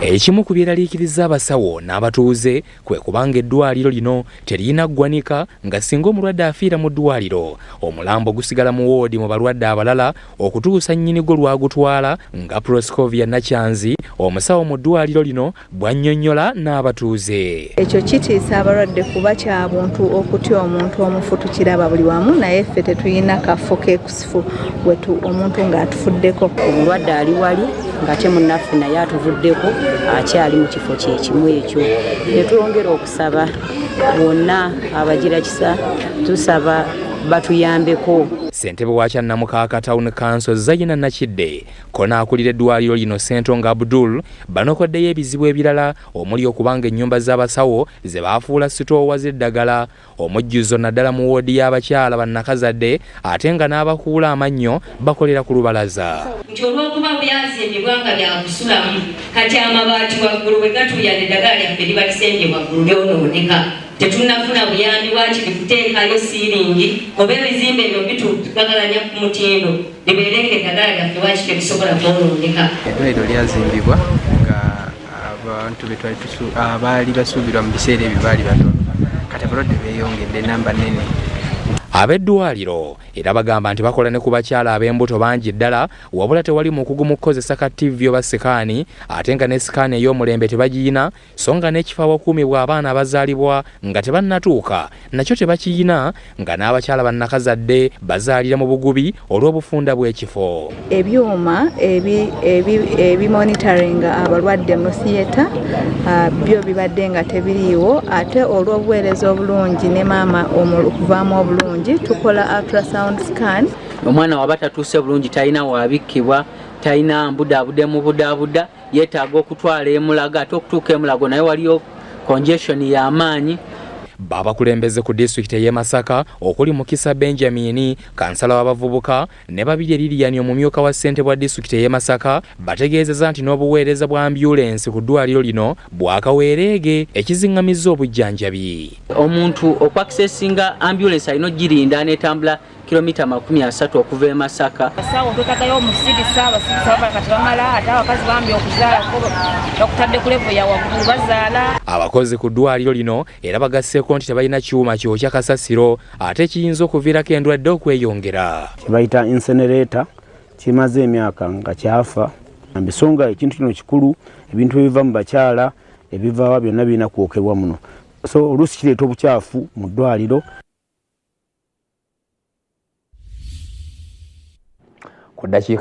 Ekimu ku byeraliikiriza abasawo n'abatuuze kwe kubanga eddwaliro lino terina ggwanika nga singa omulwadde afiira mu ddwaliro omulambo gusigala mu woodi mu balwadde abalala okutuusa nnyinigo lwagutwala nga Proscovia Nakyanzi omusawo mu ddwaliro lino bw'annyonnyola n'abatuuze. Ekyo kitiisa abalwadde kuba kya buntu okutya omuntu omufu tukiraba buli wamu naye ffe tetulina kafo kekusifu wetu omuntu ng'atufuddeko. Omulwadde ali wali ng'ate munnaffe naye atuvuddeko akyali mu kifo kye kimu ekyo. Ne twongera okusaba bonna abagira kisa tusaba batuyambeko. Ssentebe wa Kyannamukaaka Town Council Zayina Nakidde kona akulira eddwaliro lino Ssentonga Abdul banokoddeyo ebizibu ebirala omuli okubanga ennyumba z'abasawo ze baafuula sitoowa z'eddagala omujjuzo naddala mu woodi y'abakyala bannakazadde ate nga n'abakuula amannyo bakolera ku lubalaza. Olw'okuba byazimbibwa nga byakusulamu kati amabaati waggulu bwe gatuyana eddagala lyaffe liba lisembye waggulu lyonooneka. Tetunafuna buyambi bwakiri kuteekayo siiringi oba ebizimbe ebyo bitugagalanya ku mutindo libeerenga eddagala lyaffe wakiri bisobola kwonooneka. Eddwaliro lyazimbibwa nga abantu abaali basuubirwa mu biseera ebyo baali batono kati abalwadde beeyongedde namba nnene. Ab'eddwaliro era bagamba nti bakola ne ku bakyala ab'embuto bangi ddala wabula tewali mukugu mu kukozesa ka TV oba sikaani ate nga ne sikaani ey'omulembe tebagiyina so nga n'ekifo awakuumibwa abaana abazaalibwa nga tebannatuuka nakyo tebakiyina nga n'abakyala bannakazadde bazaalira mu bugubi olw'obufunda bw'ekifo. Ebyuma ebimonitoringa abalwadde mu theatre byo bibadde nga tebiriiwo ate olw'obuweereza obulungi ne maama okuvaamu obulungi tukola ultrasound scan. Omwana waba tatuuse bulungi talina wabikkibwa talina mbudaabude mu budaabuda yeetaaga okutwala emulaga ate okutuuka emulago naye waliyo congestion y'amaanyi. Abakulembeze ku disitulikiti y'e Masaka okuli Mukisa Benjamin kansala w'abavubuka ne Babirye Lilian omumyuka wa ssente bwa disitulikiti y'e Masaka bategeezeza nti n'obuweereza bwa ambyulensi ku ddwaliro lino bwakaweereege ekizingamizza obujjanjabi. Omuntu okwakisesinga ambyulensi alina ogirinda n'etambula kilomita 30 okuva e Masaka. Asawo twetagayo omusidisa abasirisa bakati bamala ate abakazi bambi okuzaala bakutadde ku levo ya waggulu bazaala. Abakozi ku ddwaliro lino era bagasseeko nti tebalina kyuma kyokya kasasiro ate kiyinza okuviirako endwadde okweyongera. Kibayita incinerator kimaze emyaka nga kyafa ambisonga ekintu kino kikulu ebintu ebiva mu bakyala ebivaawa byonna birina kwokebwa muno so oluusi kireeta obukyafu mu ddwaliro. Ku ddakiika